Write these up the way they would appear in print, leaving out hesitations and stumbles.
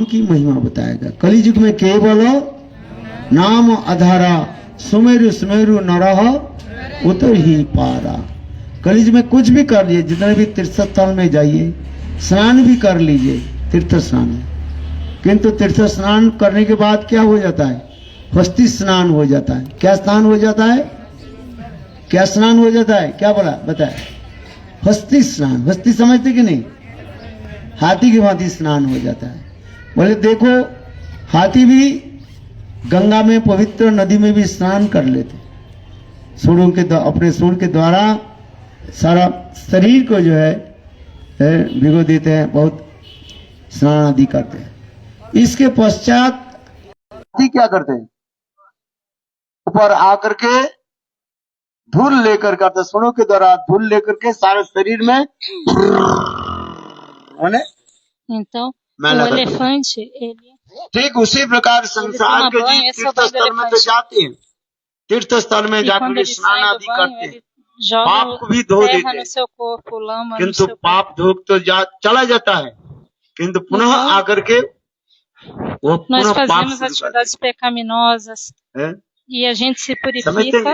की महिमा बताएगा। कलियुग में केवल नाम आधारा, सुमेरु सुमेरु नरह उतर ही पारा। कलियुग में कुछ भी कर लीजिए, जितने भी तीर्थ स्थल में जाइए, स्नान भी कर लीजिए, तीर्थ स्नान, किंतु तीर्थ स्नान करने के बाद क्या हो जाता है? हस्ती स्नान हो जाता है। क्या स्नान हो जाता है? क्या स्नान हो जाता है? क्या बोला बताए? हस्ती स्नान। हस्ती समझते कि नहीं? हाथी की भांति स्नान हो जाता है। बोले देखो, हाथी भी गंगा में, पवित्र नदी में भी स्नान कर लेते, सूर्यों के अपने सूर्य के द्वारा सारा शरीर को जो है भिगो देते हैं, बहुत स्नान आदि करते हैं। इसके पश्चात हाथी क्या करते हैं? ऊपर आकर के धूल लेकर के, सूर्यों के द्वारा धूल लेकर के सारे शरीर में Então, o elefante, ele... ठीक उसी प्रकार संसार के जीव तीर्थ स्थल में तो जाते हैं, तीर्थ स्थल में जाकर के स्नान आदि करते हैं, पाप को भी धो देते हैं, किंतु पाप धो तो चला जाता है, किंतु पुनः आकर के वो nós पुनः पाप fazemos atividades pecaminosas e a gente se purifica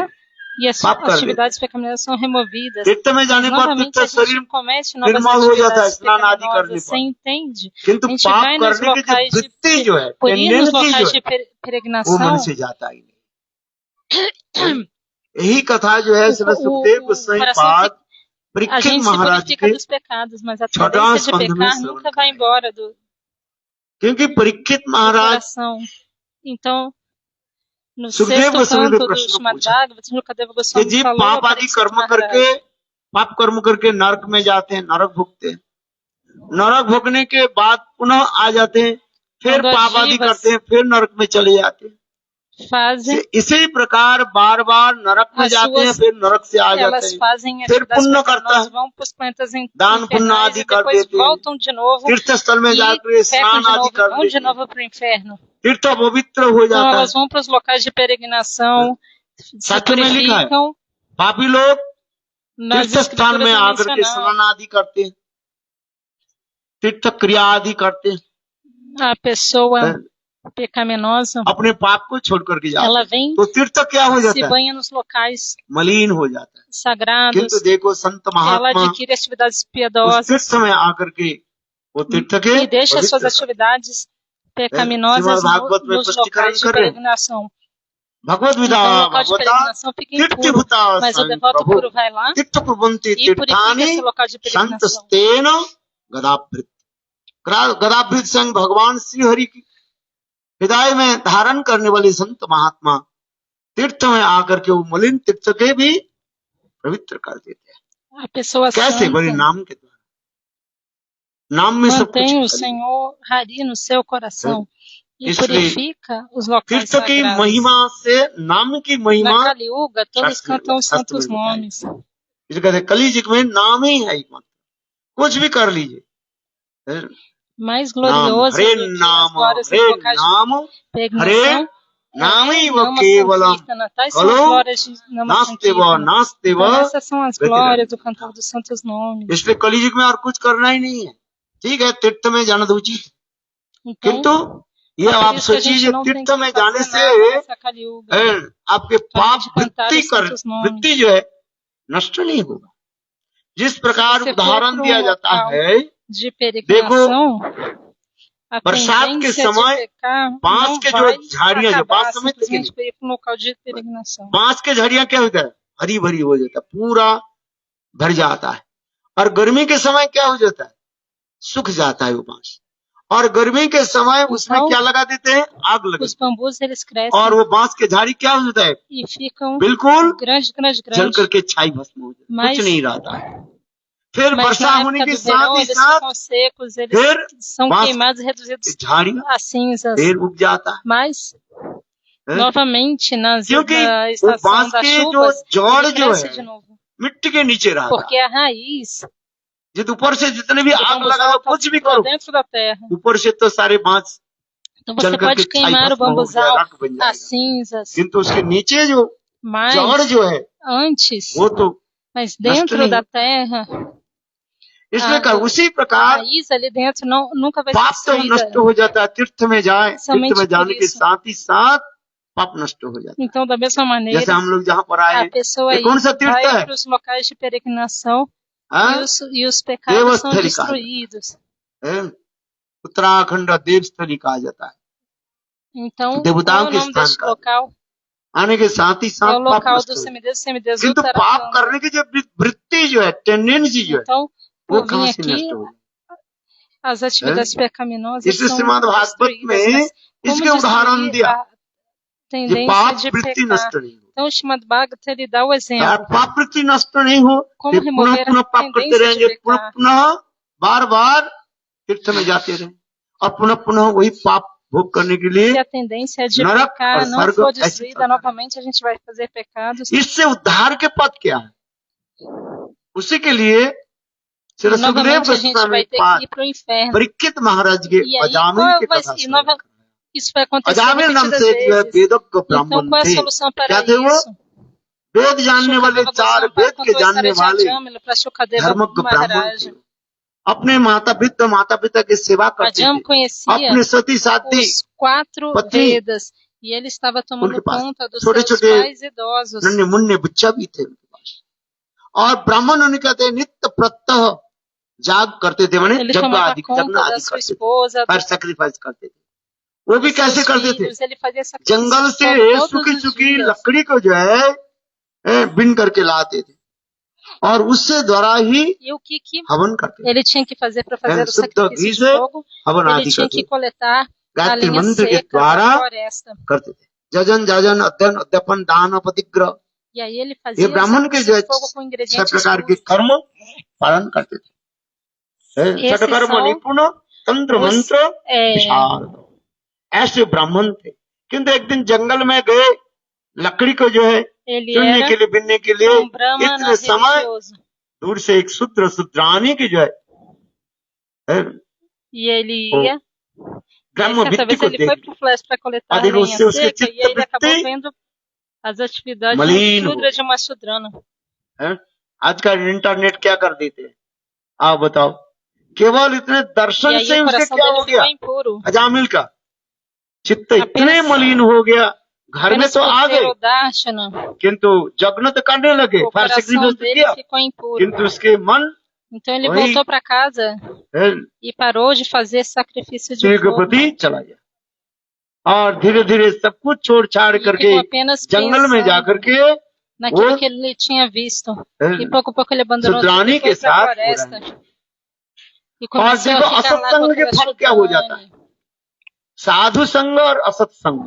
e as atividades pecaminosas são removidas. तीर्थ में जाने पर Novamente a तीर्थ शरीर gente comete novas निर्मल हो जाता है atividades स्नान आदि करने pecaminosas, você पर, entende? किंतु A gente पाप vai nos करने की जो locais वृत्ति जो है, por ir nos टेंडेंसी जो locais de है, वो मन peregrinação, से जाता ही नहीं। यही कथा जो है श्री सुखदेव गोस्वामी पाद a परीक्षित gente se महाराज purifica के dos pecados, mas a छठा tendência de स्कंध में pecar श्रवण nunca करें, vai embora do क्योंकि परीक्षित महाराज coração. Então, no सुखदेव sexto गोस्वामी canto ने do प्रश्न Srimad पूछा Bhagavatam, Shukadeva कि Goswami जी falou पाप para आदि Parikshit कर्म करके, Maharaj. पाप कर्म करके नरक में जाते हैं, नरक भुगते हैं, नरक भोगने के बाद पुनः आ जाते हैं, फिर Quando as पाप आदि jivas करते हैं, फिर नरक में चले जाते हैं। fazem, इसी प्रकार बार बार नरक में as जाते हैं, suas, फिर नरक से आ जाते elas हैं, fazem फिर atividades पुण्य करता pecaminosas, है, vão para os planetas दान पुण्य infernais आदि e कर depois देते हैं, voltam de novo तीर्थ स्थल में e जाकर pecam स्नान de आदि novo, कर vão de लेते हैं, novo para o inferno. तीर्थ पवित्र हो Então जाता है। elas vão para os locais de peregrinação, se शास्त्र में लिखा है, purificam, पापी लोग nas तीर्थ स्थान escrituras में é आकर के mencionado. स्नान आदि करते हैं, तीर्थ क्रिया आदि करते हैं, A pessoa pecaminosa, अपने पाप को छोड़ करके जाते ela हैं, vem, तो तीर्थ क्या हो se जाता है? banha nos locais मलिन हो जाता है। sagrados, किंतु देखो संत ela महात्मा adquire atividades उस piedosas तीर्थ में आकर के वो तीर्थ के e deixa suas पवित्र atividades श्रीमद् pecaminosas भागवत में nos स्पष्टीकरण locais de कर रहे हैं। peregrinação. भगवत विदा Então, o local de भगवता peregrinação fica impuro, तीर्थभूता mas o devoto प्रभु puro vai lá तीर्थ प्रबंधि e purifica तीर्थानि esse local de peregrinação. संतस्तेन गदाभृत। गदाभृत संग भगवान श्री हरि की हृदय में धारण करने वाले संत महात्मा तीर्थ में आकर के वो मलिन तीर्थ के भी पवित्र कर देते हैं। A pessoa कैसे? बड़े santa नाम के द्वारा, नाम में सब कुछ mantém o है। Senhor Hari no seu coração e इसलिए purifica os locais तीर्थ की sagrados. महिमा से नाम की महिमा, Na Kali Yuga, todos शास्त्र में cantam os शास्त्र में santos बताया। nomes. इसलिए कहते हैं, कलियुग में नाम ही है एकमात्र, कुछ भी कर लीजिए, Mais नाम, glorioso हरे do que as नाम, glórias हरे dos locais नाम, de हरे peregrinação नाम ही é व Nama केवलम Sankirtana. Tais são as खलु glórias de Nama नास्ते व Sankirtana. नास्ते व Então, essas são as गतिरन्त। glórias do cantor dos santos nomes. इसलिए कलियुग में और कुछ करना ही नहीं है। ठीक है, तीर्थ में जाना तो उचित है, Então, किंतु ये é por आप isso que a सोचिए gente não tem तीर्थ que में जाने fazer से nada nessa Kali Yuga. आपके पाप de cantar वृत्ति os कर santos nomes. वृत्ति जो है नष्ट नहीं होगा। जिस प्रकार Se você for उदाहरण para दिया जाता local है, de peregrinação, a बरसात के tendência de समय pecar बांस não के जो vai झाड़ियां जो acabar बांस समझते कि simplesmente नहीं, por ir para um local de peregrinação. बांस के झाड़ियां क्या होता है? हरी भरी हो जाता है, पूरा भर जाता है। और गर्मी के समय क्या हो जाता है? सूख जाता है वो बांस। और गर्मी के समय उसमें Então, क्या लगा देते हैं? आग लगा os देते हैं। bambus eles और crescem वो बांस के झाड़ी क्या हो जाता है? e ficam बिल्कुल grandes, grandes, जल grandes. करके छाई भस्म हो जाता है, Mas, कुछ नहीं रहता है। फिर mas वर्षा na होने época के do साथ verão ही eles साथ ficam secos, eles फिर são बांस queimados e की reduzidos झाड़ियां a cinzas. फिर उग जाता है। Mas, हैं? novamente, na क्योंकि वो estação बांस das के जो chuvas, जड़ ele जो cresce है de novo. मिट्टी के नीचे रहता Porque है। a raiz जित ऊपर से जितने भी do आग bambuzal लगाओ, está कुछ भी para करो, dentro da terra. ऊपर से तो सारे बांस Então जल você करके pode छाई queimar o भस्म हो जाएगा, bambuzal, राख बन as जाएगा। cinzas, किंतु उसके नीचे जो जड़ mas जो है antes, वो तो mas नष्ट dentro नहीं da है। terra, इसलिए कहा उसी प्रकार raiz ali dentro nunca vai पाप ser तो नष्ट destruída. हो जाता है, तीर्थ में जाए, तीर्थ Somente में por जाने के isso. साथ ही साथ पाप नष्ट हो जाता Então, da mesma है। maneira, जैसे हम लोग जहाँ पर आए a हैं, pessoa ये कौन सा तीर्थ vai है? para os locais de peregrinação हाँ? e os pecados são Devasthali कहा जाता destruídos. है, उत्तराखंड देवस्थली कहा जाता है। Então, qual देवताओं é o के nome स्थान deste का local? आने के साथ ही É साथ o पाप local नष्ट dos हो जाता है। semideus, semideus किंतु पाप Uttarakhand. करने की जो वृत्ति जो है, टेंडेंसी जो है, Então, वो por vir कहाँ से aqui, नष्ट हो जाए? as atividades pecaminosas इसलिए são श्रीमद् भागवत destruídas. में Mas como इसके उदाहरण destruir दिया, a ये tendência पाप de वृत्ति pecar? नष्ट नहीं हो। Então, o Srimad Bhagavatam ele dá o exemplo. पाप वृत्ति नष्ट नहीं हो, Como ये पुनः remover पुनः a पाप करते tendência de रहेंगे, पुनः pecar? पुनः बार बार तीर्थ में जाते रहे और पुनः पुनः वही पाप भोग करने के लिए Se a tendência de नरक pecar और não स्वर्ग for ऐसे destruída चलता है। novamente, a gente vai fazer pecados. इससे उद्धार के पद क्या है? उसी के लिए श्री E Sukhdev novamente a gente Goswami vai ter पाद que ir para o inferno. Parikshit महाराज के E aí, अजामिल qual के vai कथा ser? सुनाया। Isso vai acontecer अजामिल नाम repetidas से एक जो है vezes. वेदज्ञ Então, ब्राह्मण qual é a थे। solução para क्या थे वो? isso? वेद जानने वाले, Shukadeva चार Goswami वेद के contou a जानने história de वाले Ajamila para Shukadeva धर्मज्ञ ब्राह्मण Maharaj. थे। अपने माता पिता की सेवा करते Ajam थे, conhecia अपने सती साथी os 4 पत्नी Vedas e ele estava tomando उनके पास conta dos छोटे seus छोटे pais idosos. नन्हे मुन्ने बच्चा भी थे उनके पास। और ब्राह्मण उन्हें कहते हैं नित्य प्रत्यह जाग करते थे, माने Ele यज्ञ tomava आदि conta da sua करते थे, esposa, पर सैक्रिफाइस करते थे। वो भी dos कैसे seus करते थे? filhos. Ele fazia sacrifício जंगल de से fogo todos सूखी os सूखी dias. लकड़ी को जो है बिन करके लाते थे और उससे द्वारा ही E o que हवन करते थे। ele tinha que fazer para fazer o शुद्ध sacrifício घी de से fogo? हवन Ele आदि tinha करते que थे, coletar a गायत्री lenha मंत्र के seca da द्वारा floresta. करते थे। जजन जाजन अध्ययन अध्यापन दान प्रतिग्रह, E aí ele ये fazia o ब्राह्मण के sacrifício जो de fogo com छह ingredientes प्रकार के puros. कर्म पालन करते थे। Esses षटकर्म são निपुण तंत्र os, मंत्र विशारद, ऐसे ब्राह्मण थे। किंतु एक दिन जंगल में गए, लकड़ी को जो है ele चुनने era के लिए, बिनने के लिए, brahmana इतने समय religioso. दूर से एक शुद्रानी की जो है E ele वो ia, ब्रह्म certa भित्ति vez को ele foi देख para o flash para coletar अधिक lenha उससे उसके seca e चित्त aí ele acabou वृत्ति vendo as atividades de मलिन um हो shudra de uma shudrana. है। आज का इंटरनेट क्या कर देते हैं आप बताओ? केवल इतने E दर्शन aí से o उसके coração क्या dele हो गया? ficou impuro. अजामिल का चित्त इतने Apenas- मलिन हो गया, घर में Apenas तो आ por ter गए o darshana, किंतु जगन तो करने लगे, o fire coração sacrifice dele किया, ficou impuro. किंतु उसके मन Então ele Oi. voltou para casa e parou de fazer sacrifício de Shiv के fogo. प्रति चला गया और धीरे धीरे सब कुछ छोड़ छाड़ E करके ficou apenas जंगल में pensando जाकर के naquilo वो que ele tinha visto. है, E pouco a pouco ele abandonou tudo शुद्रानी e के foi para a साथ हो floresta. रहा है। E começou देखो, a ficar lá com असत्संग के aquela फल क्या हो जाता है? shudrani. साधु संग और असत्संग,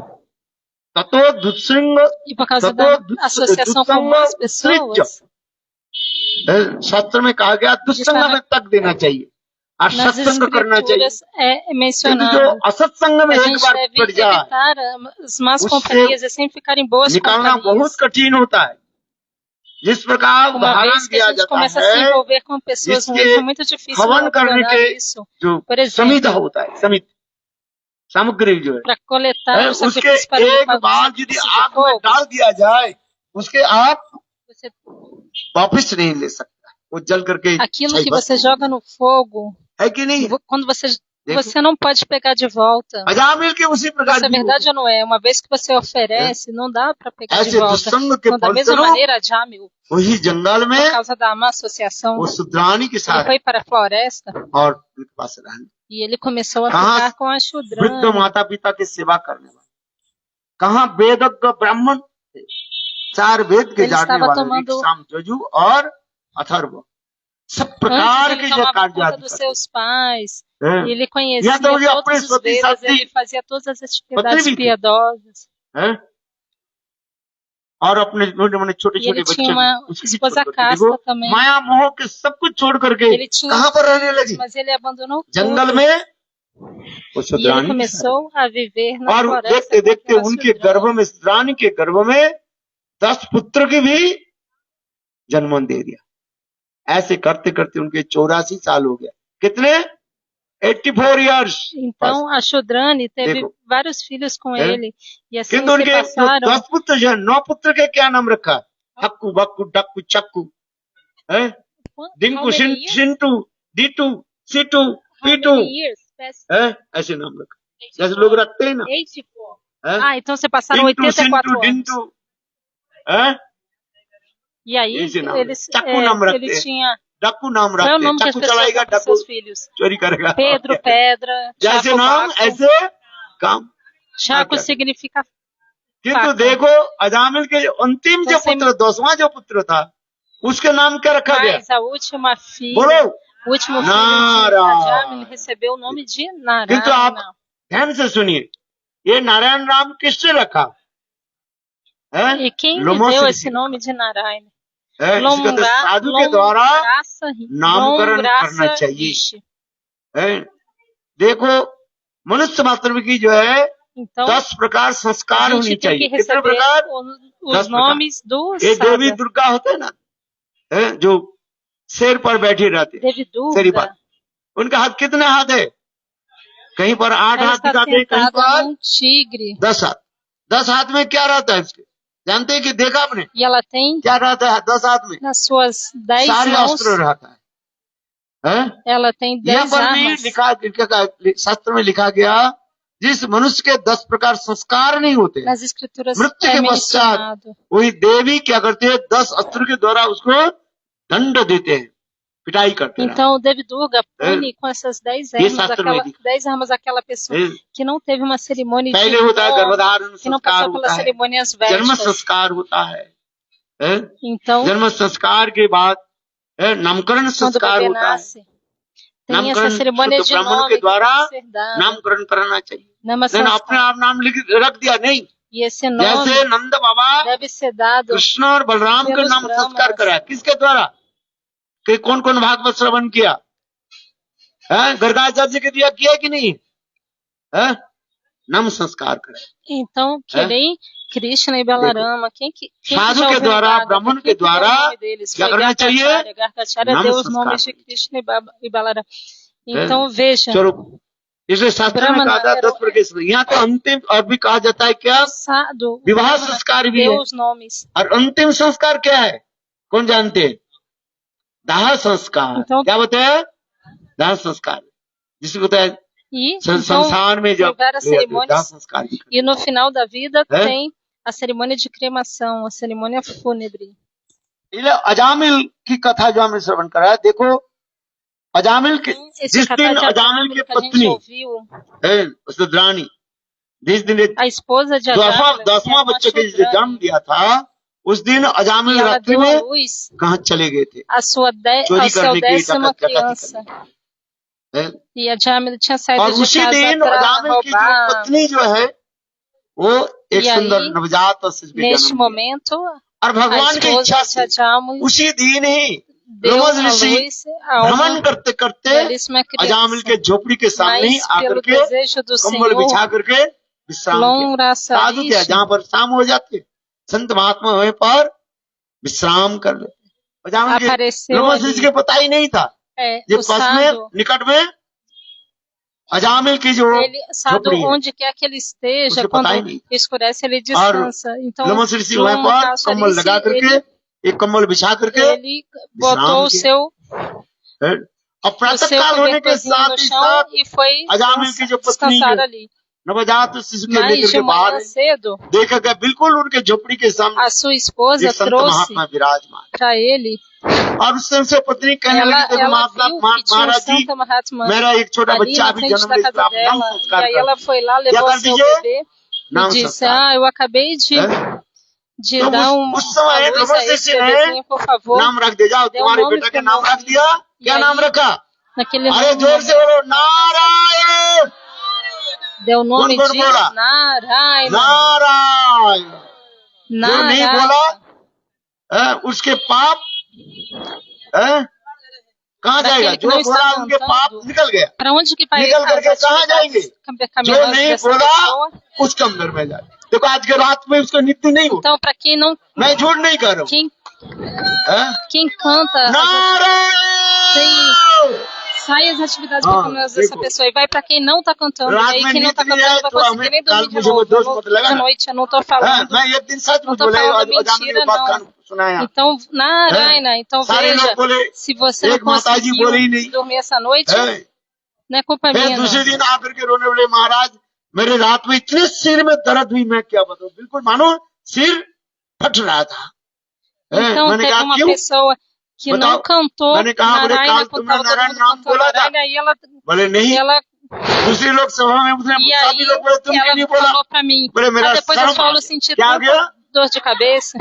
ततो दुत्संग, E por causa ततो da associação com más pessoas, शास्त्र में कहा गया दुस्संग में तक देना चाहिए और nas सत्संग करना चाहिए। escrituras é क्योंकि जो mencionado असत्संग में que a एक gente बार deve पड़ जाए, evitar as más उससे companhias e sempre ficar em boas निकालना companhias. बहुत कठिन होता है। जिस प्रकार Uma उदाहरण vez que a दिया gente जाता começa a se है, envolver com pessoas जिसके ruins, é muito difícil हवन करने abandonar के isso. जो Por exemplo, समित होता है, समित सामग्री जो है, para coletar o उसके sacrifício para एक o बार यदि sacrifício de आग में fogo, डाल दिया जाए, उसके आप você- वापस नहीं ले सकता, वो जल करके aquilo छाई que भस्म você हो joga जाए। no fogo, है कि नहीं? quando você देखो, você não pode pegar de volta. Ajamil के उसी प्रकार Isso é की verdade ou não é? Uma vez que você oferece, não dá para pegar de ऐसे volta. दुस्संग के Então, da mesma फलस्वरूप maneira, Jamil, वही जंगल por में causa da má associação, वो शुद्रानी के ele साथ foi para a floresta और उनके पास रहने, e ele começou a कहाँ ficar com a वृद्ध Shudrani. माता पिता की सेवा करने वाले, कहाँ वेदज्ञ ब्राह्मण थे, 4 वेद के Ele जानने estava वाले, tomando- ऋक्, साम, यजु और अथर्व, सब प्रकार Antes के ele जो tomava कार्य conta आदि dos करते seus pais, हैं, ele conhecia तो मुझे अपने todos os सती Vedas, साथी ele fazia todas as atividades भी थे। piedosas. हैं? और अपने छोटे E छोटे ele बच्चे tinha भी, uma उसकी भी esposa छोड़ करके, देखो casta também. माया मोह के सब कुछ छोड़ करके Ele tinha कहाँ पर रहने लगी? mas ele abandonou जंगल tudo. में वो E ele शुद्रानी के साथ। começou a viver na और floresta देखते com देखते aquela उनके Shudrani. गर्भ में, शुद्रानी के गर्भ में 10 पुत्र की भी जन्म दे दिया। ऐसे करते करते उनके 84 साल हो गया। कितने? 84 years। Então a Shudrani teve देखो। vários filhos com É? ele e assim किंतु se उनके जो passaram 10 पुत्र जो है, 9 पुत्र के क्या नाम रखा? हक्कू बक्कू डक्कू चक्कू, है? How डिंकू many years? Shintu D2, C2, How P2, many years passed? ऐसे नाम रखा, जैसे लोग रखते हैं ना, 84. हैं? Ah, então você passaram Dintu, 84 Sintu, anos. Dintu, हैं? E aí, esse नाम, eles, चक्कू नाम ele रखते हैं, tinha... डाकू नाम Qual é o रखते हैं, nome que as चक्कू pessoas चलाएगा, dão para डाकू seus filhos? चोरी करेगा, Pedro, pedra, जैसे Chaco, नाम Baco. ऐसे काम। Chaco क्या? significa किंतु faca. देखो अजामिल के अंतिम जो तो सेम- पुत्र, 10वां जो पुत्र था, उसके नाम क्या रखा गया? Mas a última filha, बोलो, o último filho de Nara. Adjamil recebeu o nome de किंतु आप Narayana. ध्यान से सुनिए, ये नारायण नाम किसने रखा है? E quem lhe लोमो deu Shri esse nome de Narayana? है, इसको तो साधु के द्वारा नामकरण करना चाहिए, Rishi. है? देखो मनुष्य मात्र की जो है Então, 10 प्रकार a संस्कार होनी gente tem चाहिए। que कितने receber प्रकार? os 10 nomes do ये देवी Sada. दुर्गा होते हैं ना, है? जो शेर पर बैठी रहते हैं, Devi शेरी Durga, पर, उनका हाथ कितने हाथ है? कहीं पर 8 ela हाथ está दिखाते हैं, कहीं sentada पर num tigre. 10 हाथ। 10 हाथ में क्या रहता है इसके? जानते हैं कि देखा आपने E ela tem क्या रहता है 10 हाथ में? nas suas 10 सारे mãos, अस्त्र रहता है, हैं? ela tem यहाँ 10 पर भी armas. लिखा, शास्त्र में लिखा गया, जिस मनुष्य के 10 प्रकार संस्कार नहीं होते, Nas escrituras मृत्यु é के पश्चात mencionado. वही देवी क्या करते हैं? 10 अस्त्र के द्वारा उसको दंड देते हैं, पिटाई करते हैं। Então, o Devi Durga pune com essas 10 ये armas, शास्त्र में दिखा 10 armas aquela pessoa है। que não teve uma cerimônia de पहले होता है honra, गर्भधारण que não संस्कार passou होता pelas है, cerimônias जन्म védicas. संस्कार होता है, हैं? Então, जन्म संस्कार के बाद नामकरण quando o संस्कार bebê होता है। nasce, tem नामकरण essa cerimônia शुद्ध de ब्राह्मण nome के que द्वारा tem que ser dada. नामकरण कराना चाहिए, Nama लेकिन अपने Sanskar. आप नाम रख दिया नहीं। E esse जैसे nome नंद बाबा deve ser dado कृष्ण और बलराम का pelos नाम संस्कार Brahmanas. करा, किसके द्वारा? कि कौन कौन भागवत श्रवण किया है? गर्गाचार्य के दिया किया कि नहीं है? नाम संस्कार करा। Então, que nem Krishna e Balarama, quem que साधु já के ouviu द्वारा, Bhagavad? ब्राह्मण Quem के que deu o द्वारा nome deles? क्या Foi करना चाहिए? Gargacharya. Gargacharya नाम deu os संस्कार nomes de करना। Krishna e Balarama. Então, veja, चलो, इसलिए शास्त्र में ब्राह्मण कहा था 10 प्रकार। यहाँ तो अंतिम और भी कहा जाता है क्या? Sadhu, विवाह Brahmana, संस्कार भी deu है, os nomes. और अंतिम संस्कार क्या है? कौन जानते हैं? दाह संस्कार। Então, क्या बोलते हैं? दाह संस्कार, जिसको बोलते हैं e então, संसार में जब tem várias दाह cerimônias. संस्कार भी E no final da vida É? tem a cerimônia de cremação, a cerimônia fúnebre. इसलिए अजामिल की कथा जो हमने श्रवण करा है, देखो अजामिल के Esse जिस दिन catar de अजामिल Ajamil की que a gente पत्नी ouviu, है सुद्रानी, जिस दिन a esposa de Ajamil, 10वां बच्चे के जिसे जन्म दिया था, उस दिन e अजामिल ela रात्रि deu à में luz कहाँ चले गए थे? a sua चोरी ao seu करने की 10ª डकैती criança. है? E a Jamila tinha saído और de उसी casa दिन para अजामिल की जो roubar. पत्नी जो है, वो एक E aí, सुंदर नवजात शिशु के Neste जन्म दिया। momento, और a भगवान की इच्छा esposa से de Ajamil उसी दिन ही deu रमज à ऋषि luz a भ्रमण uma करते करते belíssima अजामिल के criança. झोपड़ी के सामने ही Mas आकर pelo के desejo do कंबल बिछा Senhor, करके विश्राम किया। Longra साधु क्या, Sarish, जहाँ पर शाम हो जाती है, संत महात्मा हुए पर विश्राम कर लेते। अजामिल के apareceu रमज ऋषि ali. के पता ही नहीं था, ये O पास में Sadhu, निकट में अजामिल की जो ele, Sadhu, झोपड़ी है, onde quer que ele esteja, उसे पता ही quando नहीं। escurece, ele और descansa. Então, रमज ऋषि वहीं पर Longra कंबल लगा Sarish, करके, एक कंबल बिछा करके ele botou o किया। seu और प्रातः काल होने के cobertorzinho साथ no ही chão साथ e foi अजामिल की जो पत्नी descansar जो ali. नवजात शिशु के Mas लेकर de के बाहर manhã cedo, देखा गया, बिल्कुल उनके झोपड़ी के सामने a sua esposa एक संत trouxe महात्मा विराजमान। para ele, और उस समय से पत्नी कहने लगी, देखो ela महात्मा viu que tinha um महाराज जी, Santa Mahatma मेरा एक छोटा ali बच्चा na अभी frente जन्म da ले, casa आप नाम dela, e संस्कार aí कर ela foi lá, क्या levou कर seu दीजिए? bebê e नाम disse, संस्कार। eu acabei de तो dar उस समय a luz रमज a esse ऋषि ने bebezinho, por favor. नाम रख दे, जाओ Deu तुम्हारे nome बेटा pro का नाम meu रख दिया। क्या E नाम aí, रखा? naquele अरे जोर से nome, बोलो, नारायण। deu o nome कौन de बोला? Narayana. नारायण। जो नहीं बोला Narayana. उसके पाप कहाँ जाएगा? Daquele que जो não está बोला उनके पाप cantando, निकल गया। para onde que vai निकल as करके कहाँ जाएंगे? atividades जो pecaminosas नहीं dessa बोला pessoa? उसके अंदर में जाए। देखो आज के रात में उसको नित्य नहीं हो, Então, para quem não, मैं झूठ नहीं कर रहा हूँ। quem canta, Narayan. sai as atividades Ah, pecaminosas dessa देखो। pessoa e vai para quem não tá cantando. रात E aí में quem não tá नींद नहीं cantando आए vai तो conseguir हमें nem कल dormir de मुझे वो novo. दोष मत लगाना। De noite eu não tô falando, मैं एक दिन सच não में tô बोला, falando अजामिल mentira, की बात não. कान सुनाया। Então, Narayana, então सारे veja, लोग बोले, se você não एक माताजी conseguiu बोली ही नहीं। dormir essa noite, não é culpa फिर minha, दूसरे não. दिन आकर के रोने बोले, महाराज मेरे रात में इतने सिर में दर्द हुई, मैं क्या बताऊं, बिल्कुल मानो सिर फट रहा था। Então, मैंने teve कहा uma क्यों? pessoa que बताओ। não cantou मैंने कहा बोले Narayana काल quando तुमने estava todo नारायण mundo नाम cantando बोला था? Narayana, e ela, बोले नहीं। दूसरे लोग सभा में उसने e सभी aí लोग बोले तुम क्यों नहीं ela बोला? falou pra mim. बोले मेरा Aí depois eu शर्म आ falo, गया। senti क्या आ tanta गया? dor de cabeça.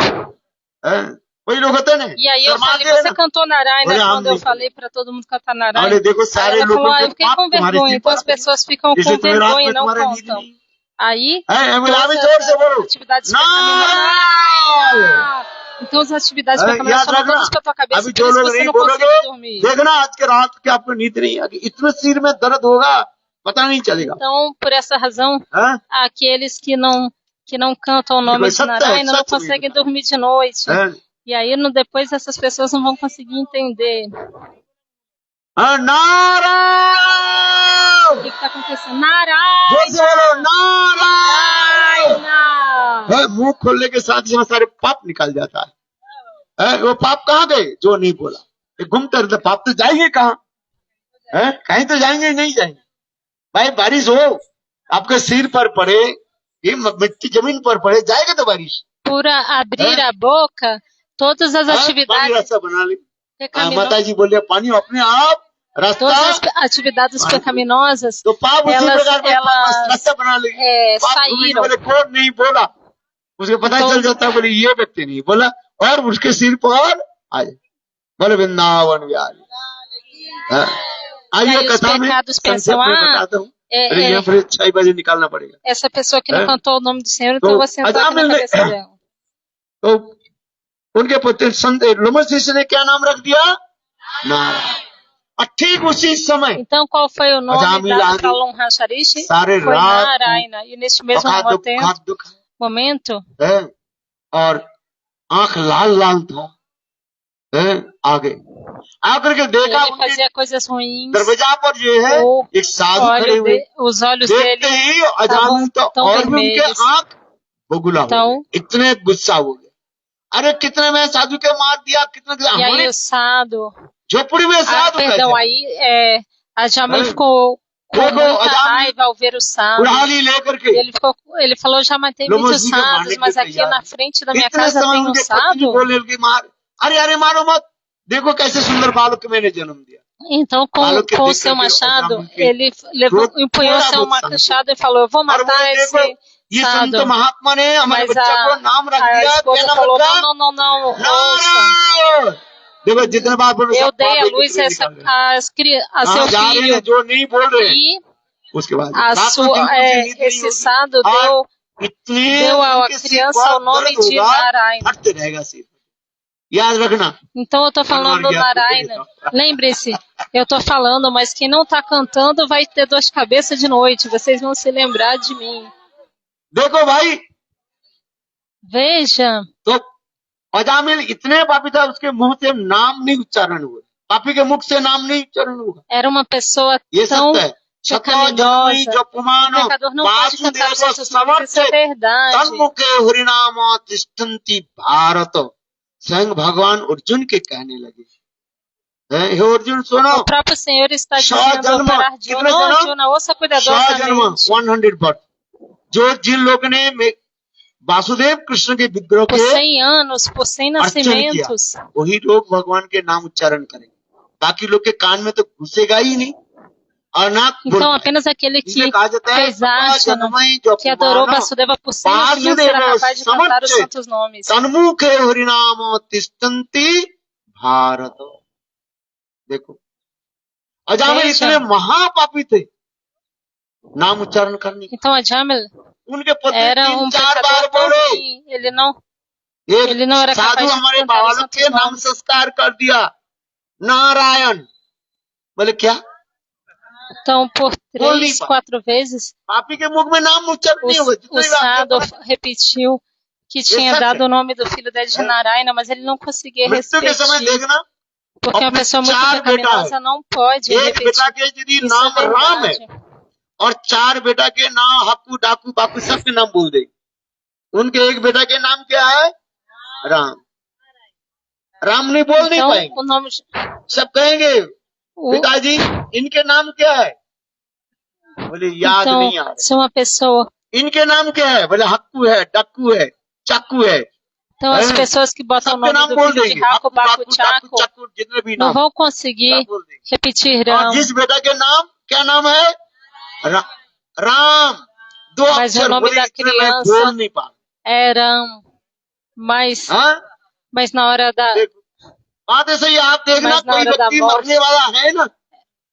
वही लोग होते ना, E aí eu शर्मा falei, गए você ना। cantou Narayana बोले हम quando eu नहीं। falei pra todo mundo cantar बोले Narayana? देखो Aí सारे ela falou, लोगों eu के fiquei पाप com तुम्हारे vergonha. सिर Então पर as pessoas ficam इसलिए com तुम्हें रात vergonha में e não तुम्हारा नींद cantam. नहीं। Aí, बोले todas अभी जोर से बोलो, as atividades Narayan. pecaminosas. Então as atividades pecaminosas याद só não vão रखना, pra tua cabeça, अभी por जो isso लोग você नहीं não बोलोगे, conseguiu dormir. देखना आज के रात के आपको नींद नहीं आएगी, इतना सिर में दर्द होगा पता नहीं चलेगा। Então, por essa razão, हाँ? aqueles que não cantam o nome de सत्य है, Narayana não सच में conseguem बता। dormir de noite. हाँ? E aí, depois, essas pessoas não vão conseguir entender हाँ, o नारायण। que está acontecendo. जोर से बोलो नारायण। Narayana! मुंह खोलने के साथ ही सारे पाप निकल जाता है। वो पाप कहाँ गए जो नहीं बोला? ये घूमते रहते, पाप तो जाएंगे कहाँ? कहीं तो जाएंगे नहीं जाएंगे। भाई बारिश हो आपके सिर पर पड़े, ये मिट्टी जमीन पर पड़े, जाएगा तो बारिश। Por abrir a boca, todas as पानी atividades रास्ता बना ली। pecaminosas, माता जी बोले पानी अपने आप रास्ता, todas as atividades pecaminosas, तो पाप उसी elas, प्रकार का रास्ता बना ली। पाप भूमि saíram. बोले कौन नहीं बोला, उसको पता चल जाता है, बोले ये व्यक्ति नहीं बोला, और उसके सिर पर आ जाए। बोले वृंदावन बिहारी। आइए Daí os कथा में pecados संक्षेप pensam, में बताता हूँ, é, यहाँ फिर 6 बजे निकालना पड़ेगा। essa pessoa que não É. cantou o nome do Senhor, Então, então eu vou sentar aqui na Adamel- cabeça dela. तो उनके पुत्र संत लोमस शिष्य ने क्या नाम रख दिया? नारायण। और ठीक उसी समय Então, qual foi o nome Adamel dado आगे para Longhasharish? सारे Foi रात Narayana. E neste mesmo दुख momento, है, और आंख लाल लाल था, है, आगे आकर के देखा ele उनके fazia coisas ruins, दरवाजा पर जो है o एक साधु खड़े हुए, os olhos देखते dele ही अजामिल तो tão और भी उनके vermelhos. आंख बगुला हो Então, गए, इतने गुस्सा हो गए। अरे कितने में साधु के मार दिया, कितने e aí हमारे o Sado, झोपड़ी में साधु perdão, कैसे? aí a Jamil É. ficou com Pegou muita Adamel, raiva ao ver o Sado. कुल्हाड़ी लेकर के Ele falou, já matei Lomas muitos diga, sados, मारने mas के aqui तैयार na frente da minha इतने casa समय tem um उनके पत्नी sado. बोलने लगी, मार, अरे अरे मारो मत, देखो कैसे सुंदर बालक मैंने जन्म दिया। Então, Fala que com o diz seu que machado, Adamel que ele levou, pro- empunhou toda seu a moção. machado e falou, eu vou और matar बोले देखो esse ये संत sado. महात्मा ने हमारे Mas बच्चा को नाम रख a दिया, क्या esposa नाम falou, रखा? não, ouça. नारायण। देखो जितने बार बोलो Eu सब dei पाप a एक luz दूसरे a, निकाल रहे हैं। a seu कहाँ जा रहे हैं filho जो नहीं बोल रहे हैं, e उसके बाद a रात को दिन को नींद नहीं esse होगी, sado और इतने deu à उनके सिर criança पर o nome दर्द de होगा, Narayana. फटते रहेगा सिर। याद रखना। Então eu tô falando Agora, Narayana. Lembre-se, eu tô falando, mas quem não tá cantando vai ter dor de cabeça de noite. Vocês vão se lembrar de mim. देखो भाई, Veja, तो अजामिल इतने पापी था, उसके मुंह से नाम नहीं उच्चारण हुआ, पापी के मुख से नाम नहीं उच्चारण हुआ। era uma pessoa ये tão सत्य है। सतो जनमई pecaminosa. जो O पुमानो pecador não pode cantar Vasudev os santos nomes, isso समर्थे é verdade. तन्मुखे हरिनाम तिष्ठन्ति भारत। स्वयं भगवान अर्जुन के कहने लगे, हे अर्जुन सुनो, O próprio Senhor está 100 dizendo जन्म, para Arjuna, कितने जन्म? Arjuna, ouça 100 जन्म, cuidadosamente. 100 बर्थ, जो जिन लोगों ने वासुदेव कृष्ण के विग्रह Por के 100 anos, por 100 अर्चन किया, nascimentos, वही लोग भगवान के नाम उच्चारण करेंगे, बाकी लोग के कान में तो घुसेगा ही नहीं, और ना então apenas aquele que कहा जाता है fez arte, que adorou Vasudeva por 100 nascimentos será capaz de cantar os santos nomes. तन्मुखे हरिनाम तिष्ठन्ति भारत। देखो अजामिल इतने महापापी थे, नाम उच्चारण करने, Então a Jamil उनके पति era 3-4 बार pecador tão बोले, ruim, ele não era साधु capaz de हमारे cantar os बालक santos के नाम nomes. संस्कार कर दिया, नारायण। बोले क्या? Então, por 3, 4 vezes, पापी के मुख में नाम उच्चारण नहीं होगा। o Sado repetiu que tinha dado o nome do filho dele de Narayana, mas ele não conseguia मृत्यु के समय repetir, देखना, porque uma pessoa muito चार बेटा pecaminosa não pode एक बेटा repetir. के यदि Isso नाम é राम है verdade. और 4 बेटा के नाम हक्कू डाकू बाकू सबके नाम बोल दे, उनके एक बेटा के नाम क्या है? राम। राम नहीं बोल नहीं Então, पाएंगे, o nome de- सब कहेंगे o- पिताजी इनके नाम क्या है, बोले याद então, नहीं आ रहे। se uma pessoa, इनके नाम क्या है, बोले हक्कू है, डक्कू है, चाकू है, então as हैं? pessoas que botam o सबके nome नाम do बोल filho de देंगे, Raco, हक्कू Baco, डाकू चाकू Chaco, चक्कू जितने भी não नाम vão सब conseguir बोल देंगे। repetir और Ram, जिस बेटा के नाम क्या नाम है, राम, दो mas o अक्षर, nome बोले da इतने मैं बोल criança नहीं पा é Ram, mas, हाँ? mas na hora da, देखो बात ऐसे ही, आप देखना mas na कोई hora da व्यक्ति morte, मरने वाला है ना,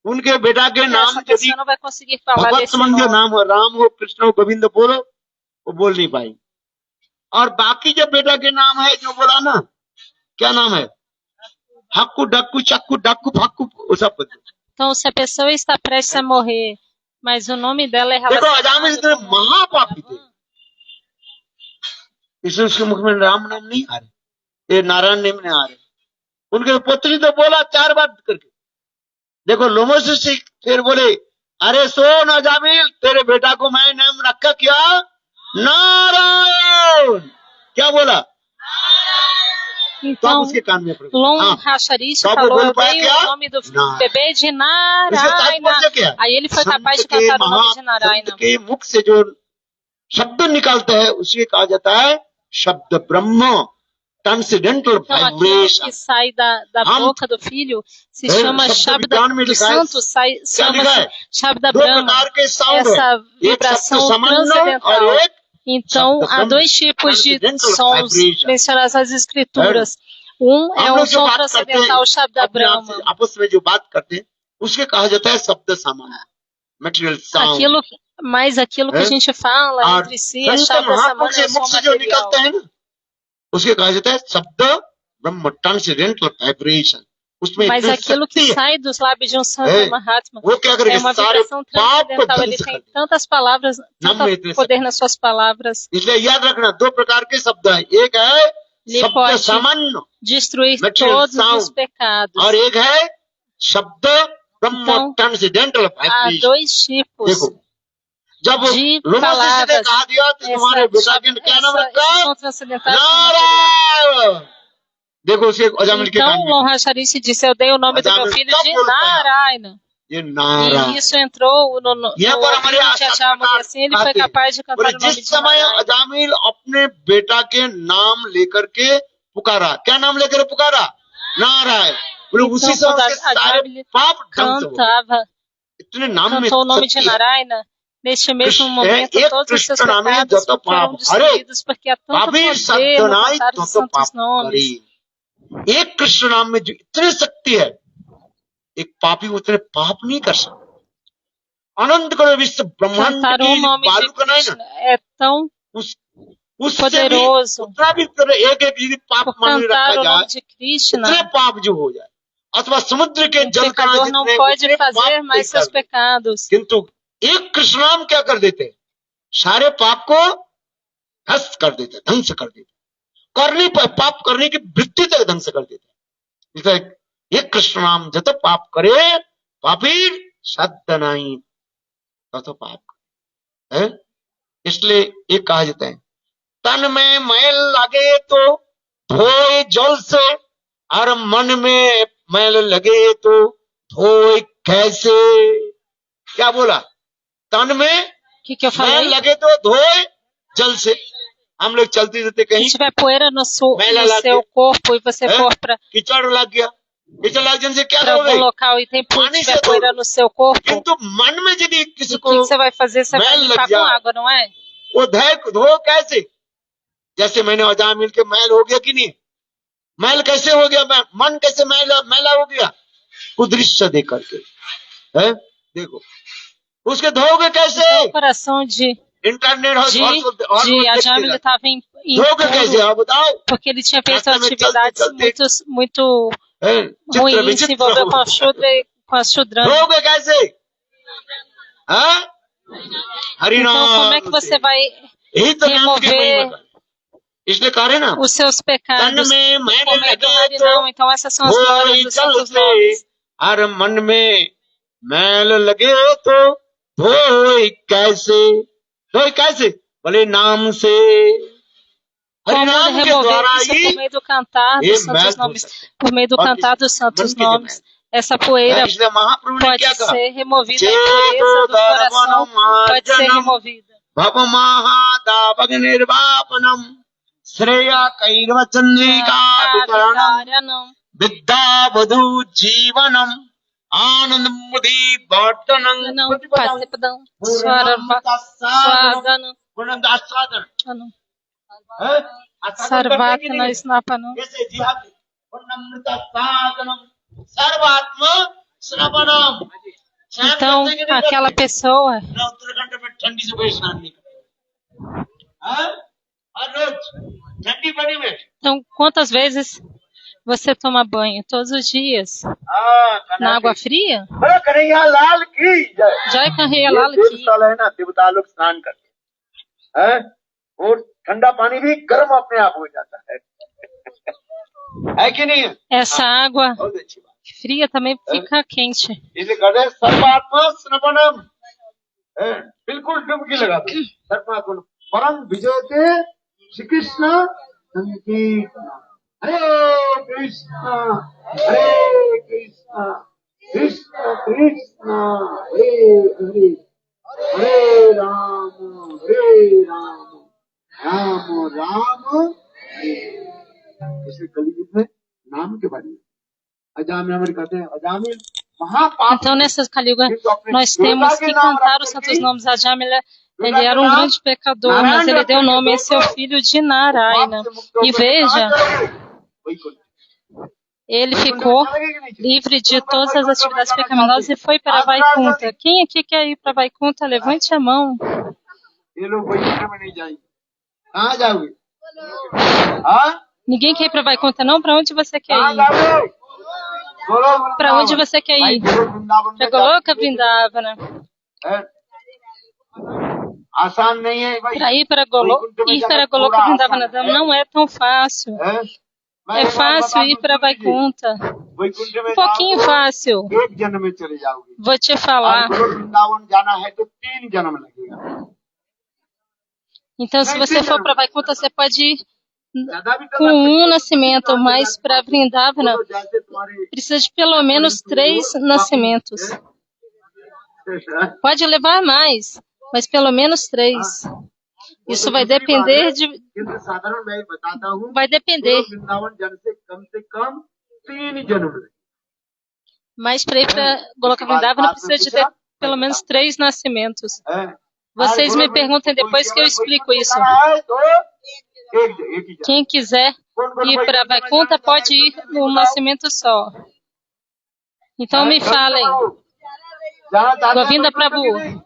उनके बेटा के नाम essa यदि pessoa não vai conseguir falar भगवत desse संबंधी nome. नाम हो, राम हो, कृष्ण हो, गोविंद बोलो, वो बोल नहीं पाएंगे। और बाकी जो बेटा के नाम है जो बोला ना, क्या नाम है, हक्कू डक्कू चक्कू डक्कू फक्कू, वो सब बोलते। Então, se a pessoa está prestes a morrer, mas o nome dela é देखो अजामिल relacionado इतने com o nome महापापी थे, इसलिए उसके मुख में राम नाम नहीं आ रहे, ये नारायण नाम नहीं आ रहे। उनके पुत्री तो बोला 4 बार करके, देखो लोमो से फिर बोले अरे सोन अजामिल तेरे बेटा को मैं नाम रखा क्या, नारायण, क्या बोला, तो आप Então, उसके कान में पड़े। Lon हाँ, Rachariste तो आप falou, बोल eu पाया dei क्या, o nome do Narayan. bebê de इसका Narayana. तात्पर्य क्या है, Aí ele foi capaz संत de के cantar o nome de संत Narayana. के मुख से जो शब्द निकलता है उसे कहा जाता है शब्द ब्रह्म, transcendental Então, aquilo que vibration. sai da हम boca do filho se है, chama शब्द Shabda विज्ञान में do लिखा है, santo, क्या लिखा chama-se है, Shabda 2 Brahma, प्रकार के साउंड है, essa एक शब्द vibração सामान्य और transcendental. एक Então, शब्द há ब्रह्म, 2 tipos de transcendental sons vibration. mencionados nas escrituras. é हम um लोग जो som बात करते हैं transcendental, Shabda अपने आप से Brahma. आपस में जो बात करते हैं उसके कहा जाता है शब्द सामान्य, material sound. Aquilo que a gente fala और entre si é संत Shabda महात्मा Samana, से é o मुख som से जो material. निकलता है ना उसके कहा जाता है शब्द ब्रह्म, ट्रांसेंडेंटल वाइब्रेशन। उसमें Mas इतनी aquilo que शक्ति है, sai dos lábios de um santo है, Mahatma वो क्या é करेगा, uma सारे vibração पाप को transcendental. Ele ध्वंस कर tem देगा। tantas palavras, नाम tanto में इतने poder शब्द, nas suas palavras. इसलिए याद रखना 2 प्रकार के शब्द है, एक है Ele शब्द pode सामान्य destruir material todos os sound pecados. और एक है शब्द ब्रह्म Então, ट्रांसेंडेंटल há वाइब्रेशन। 2 tipos देखो जब de लोमो ने palavras. कहा दिया तो तुम्हारे बेटा के क्या नाम रखा, Esse som transcendental é som material. Narayan. देखो उसके अजामिल के कान Então, में, Lon Rachariste disse, eu dei o nome do meu Ajaamil filho tão de बोल पाया, Narayana. ये E नारायण। isso entrou no यहाँ पर हमारे ouvido de Ajamil, e assim ele foi आते हैं, capaz de बोले cantar o nome जिस de समय Narayana. अजामिल अपने बेटा के नाम लेकर के पुकारा, क्या नाम लेकर पुकारा, नारायण, बोले उसी Então, समय quando उसके सारे Ajamil पाप ध्वंस हो गए। cantava, इतने नाम में cantou o nome de शक्ति है। Narayana, neste mesmo कृष्ण momento एक todos os seus कृष्ण नामे pecados जत foram पाप हरे, destruídos, porque há tanto पापी poder शब्द no नाई cantar os तो पाप santos nomes. करे। एक कृष्ण नाम में जो इतनी शक्ति है, एक पापी उतने पाप नहीं कर सकता। अनंत करो विश्व ब्रह्मांड Cantar की o nome बालू de का नहीं ना, Krishna é tão उससे भी poderoso. उतना भी करे, एक एक यदि पाप Por मान cantar रखा o जाए, nome de Krishna, इतने पाप जो हो जाए, अथवा समुद्र के o जल कणा pecador não जितने pode उतने fazer पाप नहीं mais seus कर, pecados. किंतु एक कृष्ण नाम क्या कर देते हैं, सारे पाप को ध्वंस कर देते, ध्वंस कर देते, करने पर पाप करने की वृत्ति तक ध्वंस कर देते। इसलिए एक कृष्ण नाम जत पाप करे पापी सत्य नहीं तो पाप है। इसलिए एक कहा जाता है तन में मैल लगे तो धोए जल से, और मन में मैल लगे तो धोए कैसे। क्या बोला, तन में O que eu मैल falei? लगे तो धोए जल से। हम लोग चलते रहते Se कहीं tiver poeira no Mela lá seu dentro. corpo e você É? for para कीचड़ लग गया, कीचड़ लग जाने से क्या algum करोगे, local e tem पानी tiver से poeira धो, no seu corpo, किंतु मन में यदि किसी o को que você vai fazer? Você vai मैल लग limpar com जाए, água, não é? वो धो कैसे, जैसे मैंने अजामिल के मैल हो गया कि नहीं, मैल कैसे हो गया, मन कैसे मैला हो गया, कुदृश्य देख करके है। देखो उसके धोगे कैसे, Então, o coração de internet और Ajamil estava धोगे कैसे, impuro, आप बताओ, porque ele tinha feito रास्ते में atividades चलते muito है, चित्र ruins, se विचित्र envolveu हो com a Shudra e com a Shudrani. धोगे कैसे, हाँ? Então, como é que हरिनाम você से, vai यही तो नाम की महिमा remover है। इसलिए कह रहे ना, os seus तन pecados में मैल por meio do लगे तो Harinam? Então, essas são as glórias धोए dos जल santos से, nomes. और मन में मैल लगे तो धोए कैसे, धोए कैसे, बोले नाम से, como हरिनाम के remover द्वारा isso ही por meio do cantar ये dos santos मैल धो nomes, सकते हैं। por meio do और cantar किसी dos santos मन के nomes. जमाए। Essa poeira इसलिए महाप्रभु ने pode क्या कहा? ser removida, a चेतो impureza do coração pode ser दर्पणमार्जनम removida. भव महादावग निर्वापनम श्रेय कैर्वचन्निका वितरणम Karanam. विद्या वधु जीवनम आनंद मुदि वर्धनम Não, Pasipadam, Swadanam, गुणदासादन Sarvatana, Snapanam. जैसे जिहाद पूर्णमृत साधनम सर्वात्म श्रवणम Então, aquela pessoa, उत्तराखंड में ठंडी से कोई स्नान नहीं करता हर रोज ठंडी पानी में então, quantas vezes você toma banho? Todos os dias? हाँ, Na água fria? बोलो कन्हैया लाल की जय Jai Kanhaiya ये Lal देव ki. स्थल है ना देवता लोग स्नान करते हैं और ठंडा पानी भी गर्म अपने आप हो जाता है कि नहीं Essa água बहुत अच्छी बात fria também fica quente. इसे कहते हैं सर्वात्मा स्नपनम बिल्कुल डुबकी लगा दो सर्वात्मा परम विजयते श्री कृष्ण संकीर्तन हरे कृष्ण कृष्ण कृष्ण कृष्ण हरे हरे हरे राम राम राम हरे इसे कलयुग में नाम के बारे में अजामिल अमर कहते हैं अजामिल महापाप Então, nessa Kaliuga, nós temos que cantar os santos nomes. A Jamila, ele era um grande pecador, mas ele deu o nome, esse é o filho de Narayana. E veja, ele ficou livre de todas as atividades pecaminosas e foi para Vaikunta. Quem aqui quer ir para Vaikunta? Levante a mão. ये लोग वैकुंठ में नहीं जाएंगे कहाँ जाओगे हाँ Ninguém quer ir para Vaikunta, não? Para onde você quer कहाँ ir? जाओगे Para onde você quer ir? Para Goloka Vrindavana. आसान नहीं है भाई Para ir para Goloka Vrindavana não é tão fácil. É fácil ir para Vaikunta. Vaikuntha में Um pouquinho fácil. एक जन्म में चले जाओगे Vou te और falar. वृंदावन जाना है तो 3 जन्म लगेगा Então, se você for para Vaikunta, você pode ir ज्यादा भी तो com um nascimento, mas para Vrindavana जैसे तुम्हारे precisa de pelo menos 3 nascimentos. Pode levar mais, mas pelo menos 3. Isso vai depender de. किंतु साधारण मैं बताता हूँ Vai depender. वृंदावन जन से कम 3 जन्म लगे Mas para ir para Goloka Vrindavana precisa de ter pelo menos 3 nascimentos. Vocês me perguntem depois que eu explico isso. Quem quiser ir para Vaikunta pode ir num nascimento só. Então me falem, Govinda Prabhu,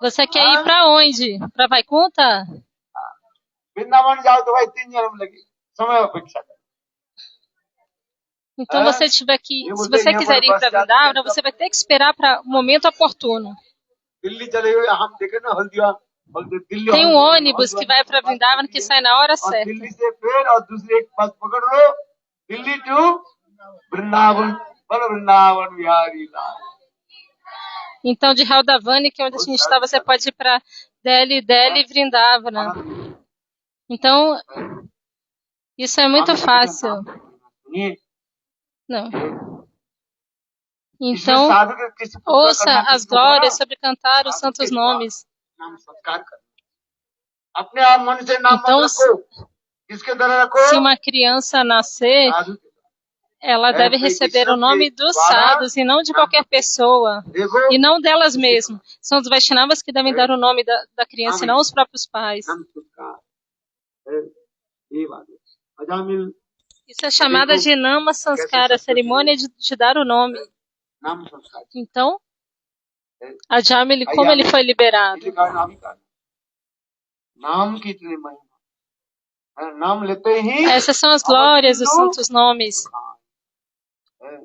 você quer ir para onde? Para Vaikunta? Vrindavan जाओ तो भाई 3 जन्म लगे समय अपेक्षा कर Então você tiver que, se você quiser ir para Vrindavana, você vai ter que esperar para o momento oportuno. Delhi चले गए हम देखे ना हल्दिया Delhi Tem um ônibus que vai para Vrindavana que sai na hora और certa. दिल्ली से फिर और दूसरी एक बस पकड़ लो दिल्ली टू वृंदावन बोलो वृंदावन बिहारी लाल Então de Haldavani, que é onde a gente está, você pode ir para Delhi e Vrindavana. Então, isso é muito fácil. सुनिए Não. इसमें Então, साधु के किसी पुत्र ouça करना as किसको glórias बोला? sobre cantar os santos nomes. नाम संस्कार कर अपने आप मन से नाम Então, मत रखो किसके द्वारा रखो se uma criança nascer, साधु के द्वारा। ela deve receber o nome dos sadhus e não de qualquer pessoa. देखो E não delas mesmas. São os Vaishnavas que devem dar o nome da criança e não os próprios pais. नाम संस्कार है, ये बात है अजामिल Isso é chamada de Nama Sanskara, a cerimônia de dar o nome. नाम संस्कार Então, a Jamili, como ele foi liberado? इसी कारण नाम ही कारण नाम की इतनी महिमा है, नाम लेते ही Essas são as glórias dos santos nomes. है,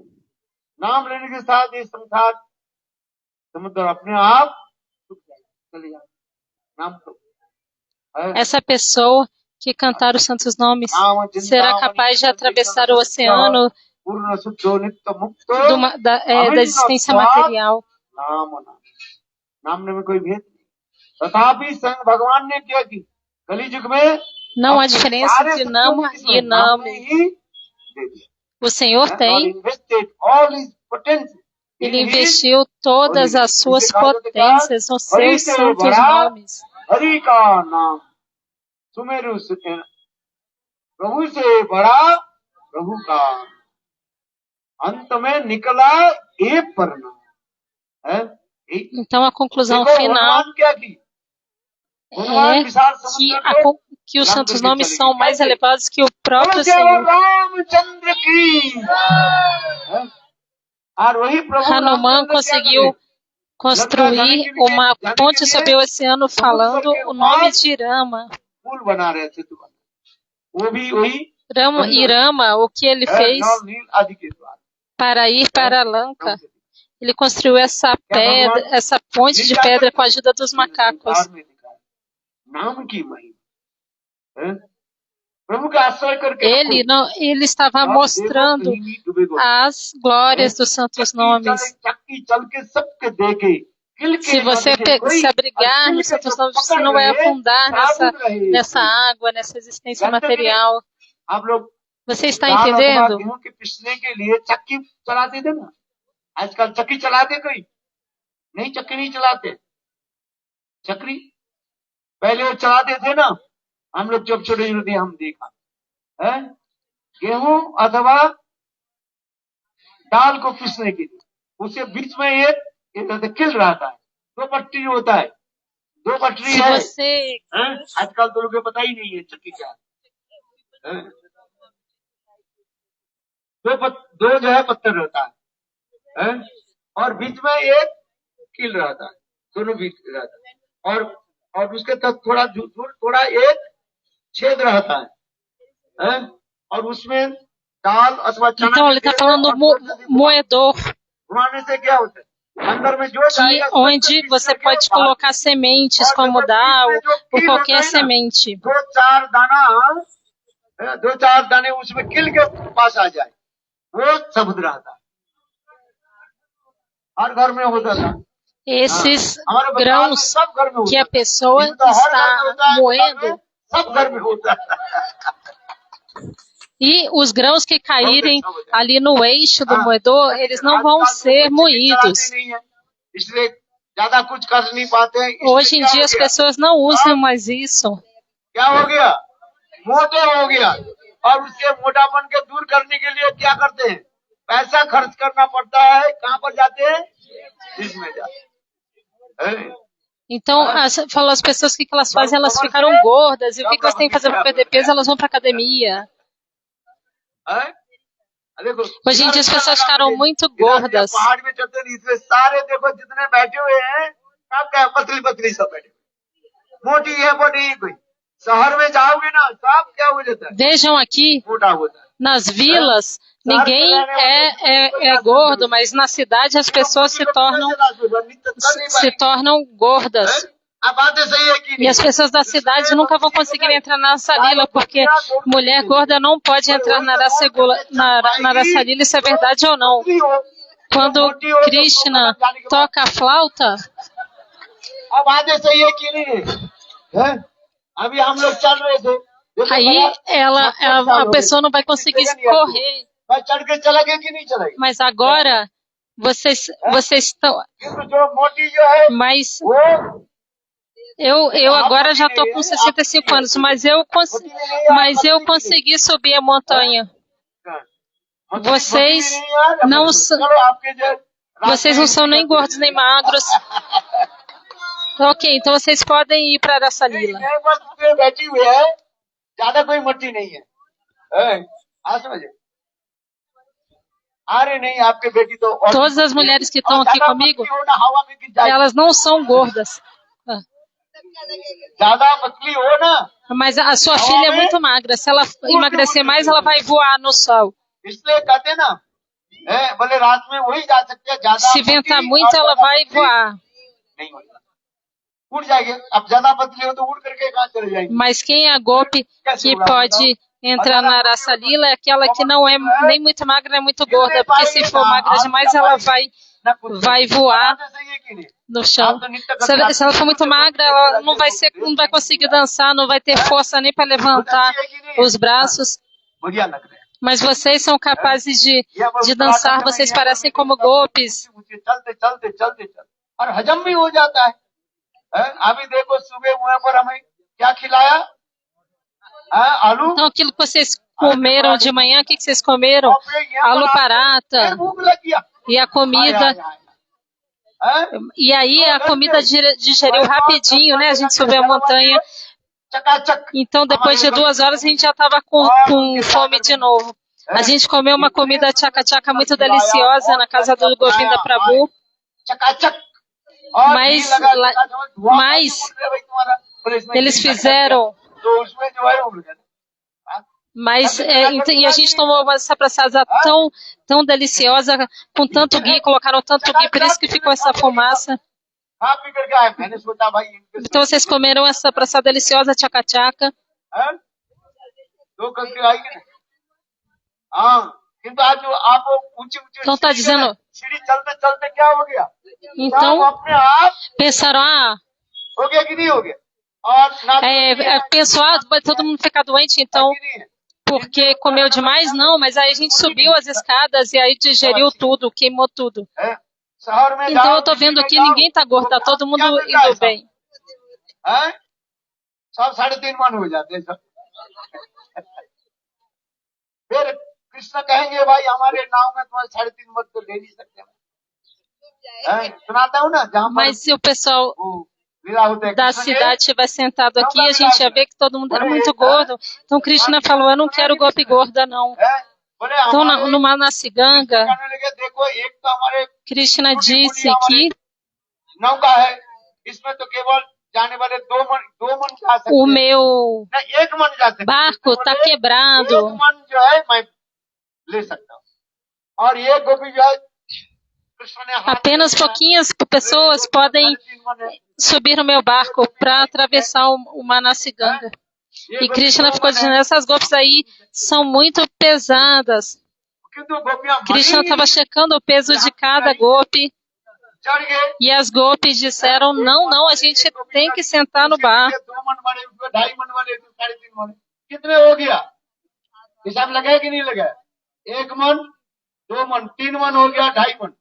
नाम लेने के साथ ये संसार समुद्र अपने आप सूख जाएगा चले जाएगा नाम तो है Essa pessoa que cantar os santos nomes será capaz de atravessar o oceano पूर्ण शुद्धो नित्य मुक्त da existência material. नाम नाम नाम में कोई भेद नहीं तथापि स्वयं भगवान ने क्या की कली युग में Não há अपने diferença सारे entre शक्तियों Nama को e किसमें? नाम में Nami. ही दे दिया। O Senhor Lord tem, invested all his potential Ele in his investiu holy todas name. as suas इसे कहा जाता है potências nos हरि seus से santos बड़ा nomes. हरि का नाम, सुमेरु प्रभु से बड़ा प्रभु का, अंत में निकला एक परनाम है। Então, a conclusão देखो final हनुमान क्या की, हनुमान é विशाल que, समुद्र को que os लांघ santos करके nomes चले são गए। mais कैसे? elevados que o próprio बोलो केवल Senhor. रामचंद्र की है? और वही प्रभु Hanuman रामचंद्र क्या conseguiu करे? construir uma ponte sobre o oceano falando o nome de Rama. पुल बना रहे थे तो वो भी वही Rama, o que ele fez नल नील आदि के द्वारा para ir para Lanka, ele construiu essa pedra, essa ponte de pedra com a ajuda dos macacos. नाम की महिमा है? प्रभु का आश्रय करके Ele estava mostrando as glórias dos santos nomes. चक्की चल के सबके देखे Se você se abrigar nos santos nomes, você não vai afundar nessa água, nessa existência material. आप लोग Você está entendendo? गेहूं के पिसने के लिए चक्की चलाते थे ना, आजकल चक्की चलाते कोई नहीं, चक्की नहीं चलाते। चक्री पहले वो चलाते थे ना, हम लोग जब छोटे छोटे थे हम देखा है, गेहूं अथवा दाल को पीसने के लिए उसे बीच में एक किल रहता है, दो पटरी होता है, दो पटरी है। आजकल तो लोगों को पता ही नहीं है चक्की क्या है। दो जो है पत्थर रहता है और बीच में एक किल रहता है, दोनों बीच रहता है और उसके तक थोड़ा एक छेद रहता है और उसमें दाल अथवा चना। Então ele está falando moedor, घुमाने से क्या होता है, अंदर में जो que onde você pode colocar sementes como dal ou qualquer semente. दो चार दाने उसमें किल के पास आ जाए, वो शब्द रहता है। हर घर में होता था esses grãos que a pessoa está moendo. सब घर में होता है। E os grãos que caírem ali no eixo do moedor, eles não vão ser moídos. Hoje em dia as pessoas não usam mais isso. क्या हो गया, मोटे हो गया और उसके मोटापन के दूर करने के लिए क्या करते हैं, पैसा खर्च करना पड़ता है। कहाँ पर जाते हैं, इसमें जाते हैं। Então, falou as pessoas que elas fazem, elas ficaram gordas. E o que elas têm que fazer para perder peso? Elas vão para academia. Hoje em dia as pessoas ficaram muito gordas. पहाड़ में चलते हैं, इसमें सारे देखो जितने बैठे हुए हैं, सब क्या पतली पतली सब बैठे, मोटी है मोटी कोई। शहर में जाओगे ना, सब क्या हो जाता है, Vejam aqui, मोटा होता है। nas vilas, ninguém é gordo, mas na cidade as pessoas se tornam gordas. E as pessoas da cidade nunca vão conseguir entrar na Rasa Lila, porque mulher gorda não pode entrar na Rasa Lila, isso é verdade ou não? Quando Krishna toca a flauta, aí a pessoa não vai conseguir correr. Mas agora vocês estão. Mas eu agora já estou com 65 anos, mas eu consegui subir a montanha. Vocês não são nem gordos nem magros. Ok, então vocês podem ir para Rasa Lila. Todas as mulheres que estão aqui comigo, elas não são gordas. Mas a sua filha é muito magra. Se ela emagrecer mais, ela vai voar no sol. Se ventar muito, ela vai voar. Mas quem é a Gopi que pode entrar na Rasa Lila é aquela que não é nem muito magra nem muito gorda, porque se for magra demais ela vai न कुछ vai voar बात सही है कि नहीं? no chão. Se ela for muito magra, ela não vai conseguir dançar, não vai ter força nem para levantar os braços. बढ़िया लग रहा है Mas vocês são capazes de dançar, vocês parecem como golpes. चलते चलते चलते चलते और हजम भी हो जाता है अभी देखो सुबह वहां पर हमें क्या खिलाया आलू Então, aquilo que vocês comeram de manhã, o que vocês comeram? Alu फिर parata भूख लग गया e a comida. E aí a comida digeriu rapidinho, né? A gente subiu a montanha. चकाचक Então, depois de 2 horas, a gente já estava com fome de novo. A gente comeu uma comida tchaca-tchaca muito deliciosa na casa do Govinda Prabhu. चकाचक Mas eles fizeram. तो उसमें जो है वो Mas e a gente tomou essa praçada tão deliciosa, com tanto ghee, colocaram tanto ghee, por isso que ficou essa fumaça. खा पी करके आए मैंने सोचा भाई इनके Então vocês comeram essa praçada deliciosa, tchaca-tchaca. हैं? दो करके आएंगे ना हाँ किंतु आज जो आप ऊंची ऊंची Então tá dizendo, सीढ़ी चलते चलते क्या हो गया então आप अपने आप pensaram, हो गया कि नहीं हो गया और ना pensou, vai todo mundo ficar doente, então कि नहीं है porque comeu demais? Não, mas aí a gente subiu as escadas e aí digeriu tudo, queimou tudo. हैं? शहर में Então जाओ, eu tô vendo दिल्ली aqui, में जाओ, ninguém tá gordo, tá todo mundo क्या मिल रहा है indo सब? bem. हैं? सब 3.5 मन हो जाते हैं सब फिर कृष्ण कहेंगे भाई हमारे नाव में तुम्हारे 3.5 मन तो ले नहीं सकते हैं? सुनाता हूँ ना जहाँ पर Mas se o pessoal वो लीला होता है da कृष्ण के, cidade tivesse sentado aqui, a gente ia ver que todo mundo era muito gordo. Então Krishna falou, eu não quero golpe gorda, não. हैं? बोले Então हमारे no Manasiganga, कहने लगे देखो एक तो हमारे Krishna disse que नौका है इसमें तो केवल जाने वाले 2 मन जा सकते o हैं meu ना 1 मन जा सकते हैं। barco tá बोले, quebrado. 1 मन जो है मैं ले सकता हूँ और ये गोपी जो है कृष्ण ने हाथ Apenas pouquinhas pessoas podem 3.5 मन है। subir no meu barco para atravessar o Manasiganga. E Krishna ficou dizendo, essas golpes aí são muito pesadas. किंतु गोपियां Krishna money estava checando o peso de cada golpe चढ़ गए e as golpes disseram, não, a gente tem que sentar no barco. 2 मन वाले 2.5 मन वाले 3.5 मन कितने हो गया हिसाब लगाया कि नहीं लगाया 1 मन 2 मन 3 मन हो गया 2.5 मन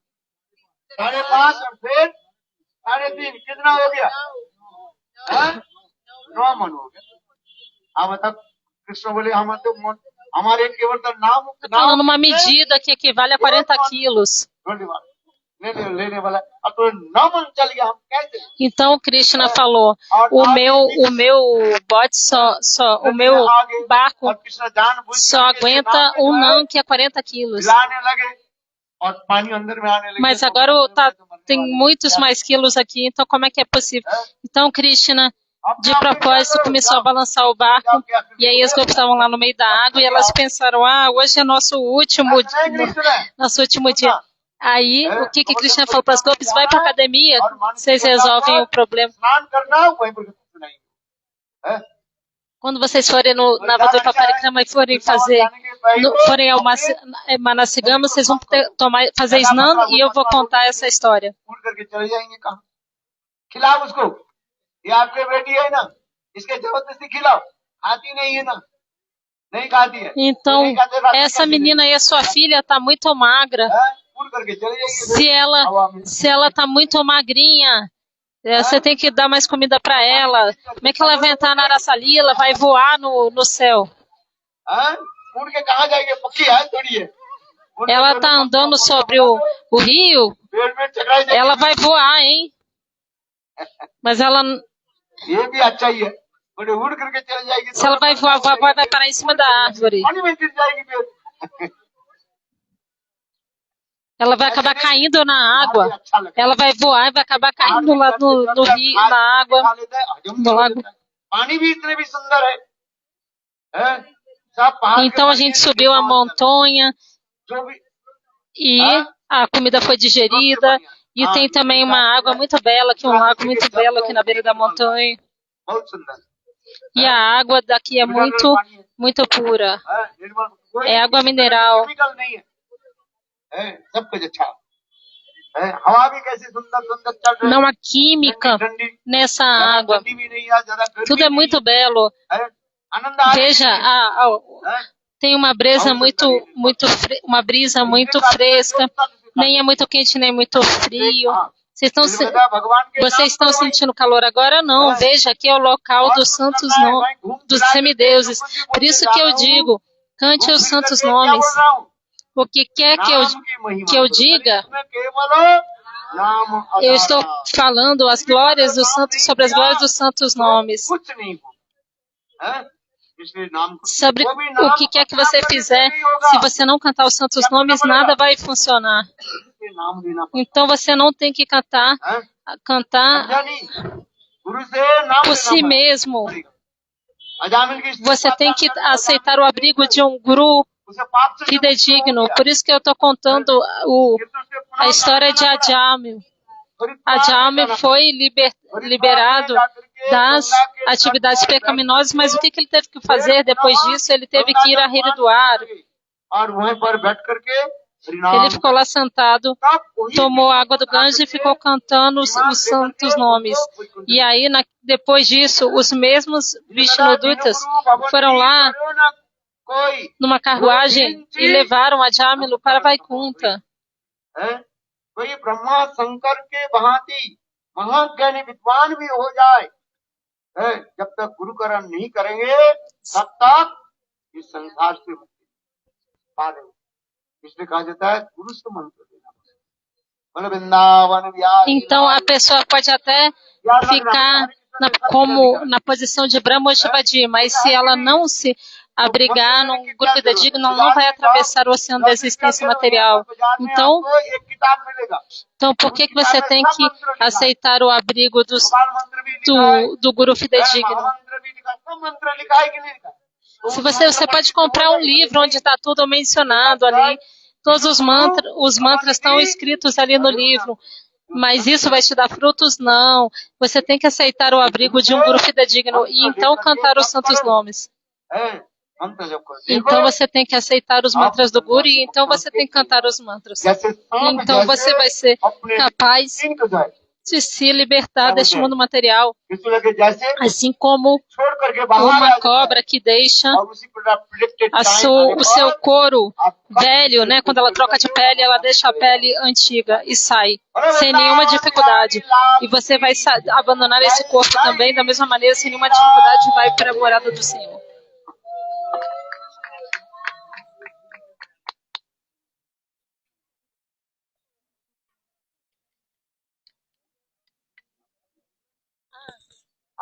5.5 और फिर 3.5 कितना हो गया 9 मन हो गया अब तक कृष्ण बोले हम तो हमारे केवल तो नाम Falando uma medida que equivale a 40 quilos. लेने वाला अब तो 9 मन चल गया हम कैसे Então Krishna falou, o meu bote o meu barco और कृष्ण जानबूझ só aguenta não que é 40 quilos. लाने लगे और पानी अंदर में आने लगे Mas agora tem muitos mais quilos aqui, então como é que é possível? Então Krishna, de propósito, começou a balançar o barco, e aí as golpes estavam lá no meio da água, e elas pensaram, hoje é nosso último dia. Aí, o que Krishna falou para as golpes? Vai para a academia, vocês resolvem o problema. स्नान करना वहीं पर सुनाएंगे Quando vocês forem no Navadvipa Parikrama e forem ao Manasigama, vocês vão fazer Snan e eu vou contar essa história. उड़ करके चले जाएंगे कहाँ खिलाओ उसको ये आपकी बेटी है ना इसके जबरदस्ती खिलाओ खाती नहीं है ना नहीं खाती है Então, नहीं खाते रात essa menina aí, a sua filha, está muito magra. उड़ करके चले जाएंगे Se ela está muito magrinha, você tem que dar mais comida para ela. Como é que ela vai entrar na Arasalila, vai voar no céu? उड़ के कहाँ जाएंगे पक्की है थोड़ी है Ela está andando sobre o rio, पेड़ में चकराई जाएगी ela vai voar, hein? Mas ela, ये भी अच्छा ही है बड़े उड़ करके चले जाएगी se ela vai voar, vai parar em cima da árvore. पानी में गिर जाएगी फिर Ela vai acabar caindo na água. Ela vai voar e vai acabar caindo lá no rio, na água, no lago. पानी भी इतने भी सुंदर है सब पहाड़ Então a gente subiu a montanha जो भी e a comida foi digerida. E tem também uma água muito bela, um lago muito belo aqui na beira da montanha. बहुत सुंदर E a água daqui é muito, muito pura. Nirmal É água mineral. Chemical नहीं है सब कुछ अच्छा है, हवा भी कैसी सुंदर सुंदर चल रही Não है, há química ठंडी nessa ज्यादा água. ठंडी भी नहीं है, ज्यादा गर्मी Tudo é नहीं muito belo. है, आनंद आ रही Veja, है, tem uma brisa uma brisa muito fresca. Nem é muito quente, nem muito frio. Vocês estão sentindo calor agora? Não. Veja, aqui é o local dos santos dos semideuses. Por isso que eu digo, cante os santos nomes. O que quer que eu diga, eu estou falando as glórias dos santos, sobre as glórias dos santos nomes. Sobre o que quer que você fizer, se você não cantar os santos nomes, nada vai funcionar. Então você não tem que cantar por si mesmo. Você tem que aceitar o abrigo de um guru fidedigno. Por isso que eu estou contando a história de Ajamil. Ajamil foi liberado das atividades pecaminosas, mas o que ele teve que fazer depois disso? Ele teve que ir a Haridwar. Ele ficou lá sentado, tomou água do Ganges e ficou cantando os santos nomes. E aí, depois disso, os mesmos Vishnudutas foram lá numa carruagem e levaram Ajamil para Vaikunta. कोई ब्रह्मा शंकर के भांति महाज्ञानी विद्वान भी हो जाए, जब तक गुरुकरण नहीं करेंगे तब तक इस संसार से मुक्ति पा लेंगे। इसलिए कहा जाता है गुरु से मंत्र देना। बोले वृंदावन Bihari. Então a pessoa pode até ficar na posição de Brahma ou Shivaji, mas se ela não se abrigar num grupo fidedigno, não vai atravessar o oceano da existência material. Então por que você tem que aceitar o abrigo do guru fidedigno? Se você pode comprar um livro onde está tudo mencionado ali, todos os mantras estão escritos ali no livro. Mas isso vai te dar frutos? Não. Você tem que aceitar o abrigo de um guru fidedigno e então cantar os santos nomes. Então você tem que aceitar os mantras do Guru e então você tem que cantar os mantras. Então você vai ser capaz de se libertar deste mundo material. Assim como uma cobra que deixa o seu couro velho, né? Quando ela troca de pele, ela deixa a pele antiga e sai, sem nenhuma dificuldade. E você vai abandonar esse corpo também, da mesma maneira, sem nenhuma dificuldade, e vai para a morada do Senhor.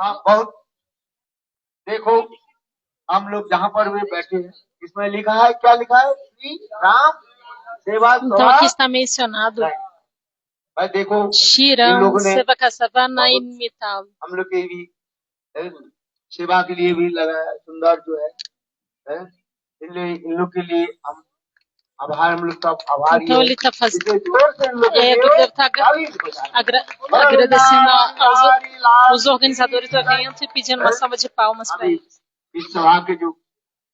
हाँ, बहुत देखो हम लोग जहाँ पर वे बैठे हैं, इसमें लिखा है, क्या लिखा है? श्री राम सेवा। Então aqui está mencionado भाई देखो Shiram Sevaka Savanaimital. हम लोग के भी सेवा के लिए भी लगा है, सुंदर जो है इन लोग के लिए हम आभार, हम लोग का आभार। Então ele está fazendo, porque está agradecendo aos organizadores do evento e pedindo uma salva de palmas para eles. इस सभा के जो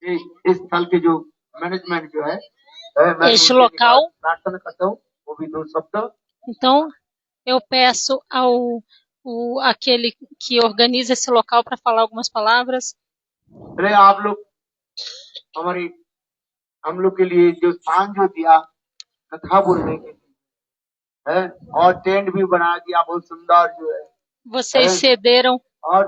इस स्थल के जो मैनेजमेंट जो है, मैं este local. प्रार्थना करता हूँ, वो भी 2 शब्द। Então eu peço aquele que organiza esse local para falar algumas palavras. अरे आप लोग हम लोग के लिए जो स्थान जो दिया कथा बोलने के लिए, और टेंट भी बना दिया बहुत सुंदर जो है। Vocês cederam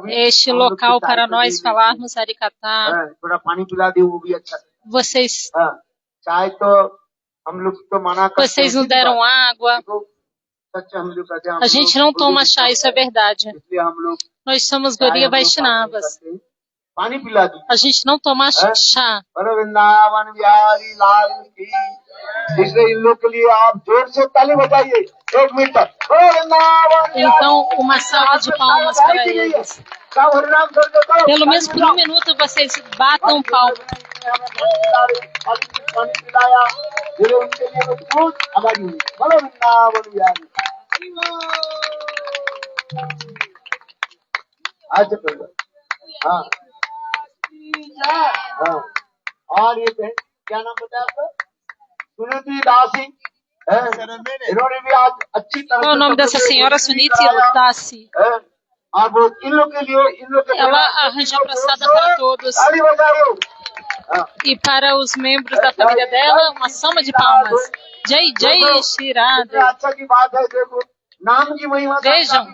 este local para nós falarmos Harikatha. थोड़ा पानी पिला दे, वो भी अच्छा। Vocês चाय तो हम लोग तो मना करते हैं। Vocês não deram água. A gente não toma chá, isso é verdade. Nós somos Gaudiya Vaishnavas. A gente não toma chá. Então, uma salva de palmas para eles. Pelo menos por 1 minuto vocês batam palmas. और ये क्या नाम बताया आपका? सुनीति दासी है, इन्होंने भी आज अच्छी तरह Qual é o nome dessa senhora, Suniti Udasi? है। अब इन लोग के लिए इन लोग के Ela arranjou praçada para todos. ताली बजाओ। हाँ, E para os membros da família dela, uma salva de palmas. Jai Jai Shri कितने Radha. अच्छा की बात है। देखो नाम की महिमा से Vejam.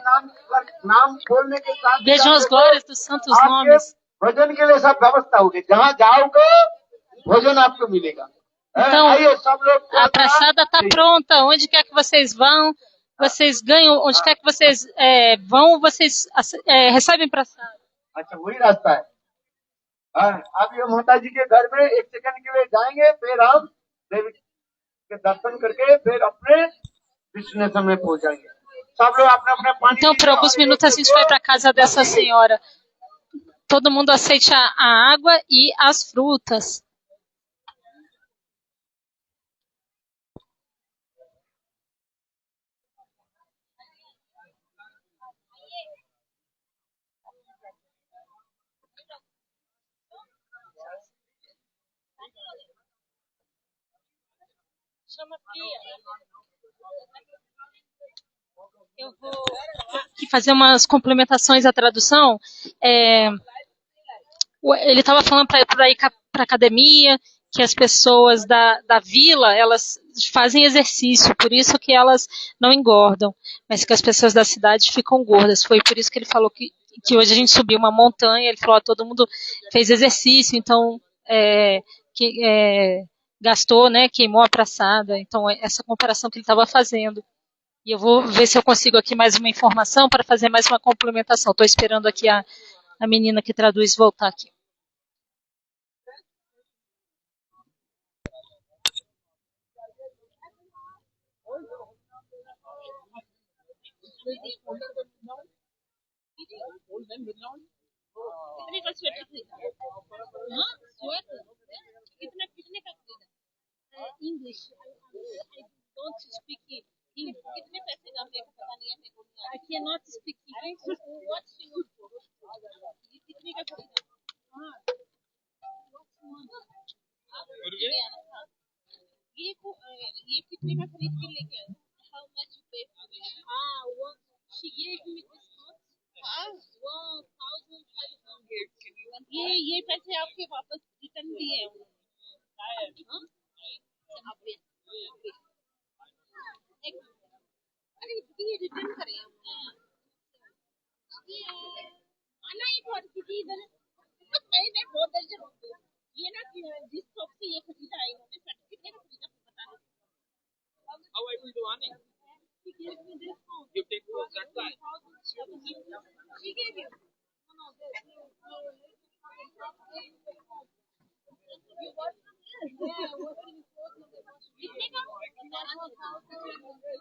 नाम बोलने के साथ Vejam as glórias dos santos आपके nomes. भजन के लिए सब व्यवस्था होगी। जहाँ जाओगे भोजन आपको मिलेगा। Então, आइए सब लोग a praçada está pronta. Onde quer que vocês vão, vocês ganham. Onde quer que vocês vão, vocês recebem praçada. अच्छा वही रास्ता है। हाँ, अब ये माता जी के घर में एक सेकंड के लिए जाएंगे, फिर हम देवी के दर्शन करके फिर अपने डेस्टिनेशन में पहुंच जाएंगे। सब लोग अपना अपना पानी Então, por alguns minutos, a gente vai para a casa dessa senhora. Todo mundo aceite a água e as frutas. Eu vou aqui fazer umas complementações à tradução. Ele estava falando para ir para academia, que as pessoas da vila, elas fazem exercício, por isso que elas não engordam, mas que as pessoas da cidade ficam gordas. Foi por isso que ele falou que hoje a gente subiu uma montanha, ele falou, todo mundo fez exercício, então gastou, né, queimou a praçada. Então, essa comparação que ele estava fazendo. E eu vou ver se eu consigo aqui mais uma informação para fazer mais uma complementação. Estou esperando aqui a menina que traduz voltar aqui. कितने का स्वेटर खरीदा? हाँ स्वेटर कितने का खरीदा? English I don't speak English कितने पैसे का मेरे को पता नहीं है मेरे को I can not speak English what she want ये कितने का खरीदा? हाँ ये कितने का खरीद के लेके आए? हाउ मच यू पे फॉर इट? हाँ वो she give me this note हाँ 1500 ये पैसे आपके वापस रिटर्न दिए हैं अरे ये रिटर्न करें आना ही बहुत किसी इधर मैं बहुत दर्जन ये ना जिस शॉप से ये खरीदा है इन्होंने कितने का खरीदा पता नहीं How I will do on it? She gave me this phone. You take it that side. She gave you. No, कितने का?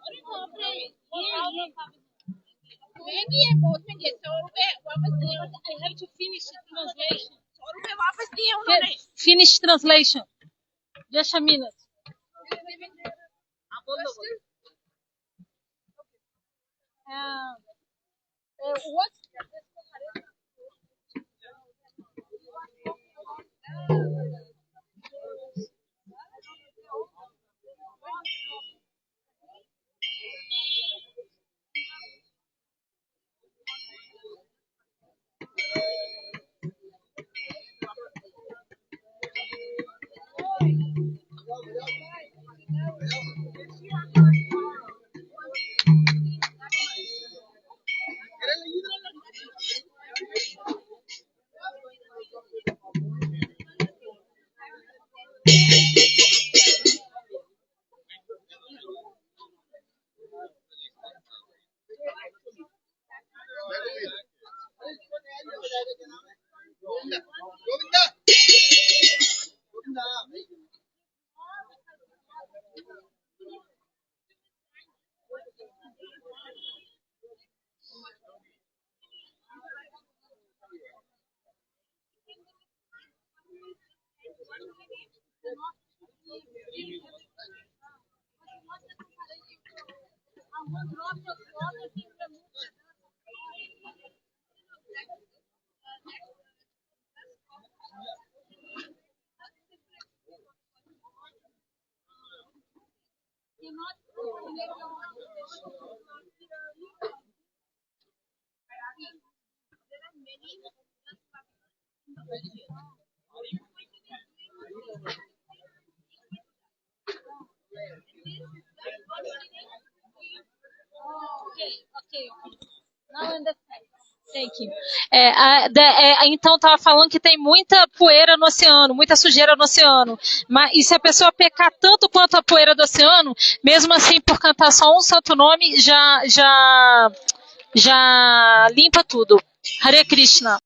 अरे बाप रे ये महंगी है बहुत महंगी है 100 रुपए वापस दिए I have to finish translation 100 रुपए वापस दिए उन्होंने Finish translation just a minute हाँ बोल दो what Thank you. Então estava falando que tem muita poeira no oceano, muita sujeira no oceano. E se a pessoa pecar tanto quanto a poeira do oceano, mesmo assim, por cantar só um santo nome, já limpa tudo. Hare Krishna.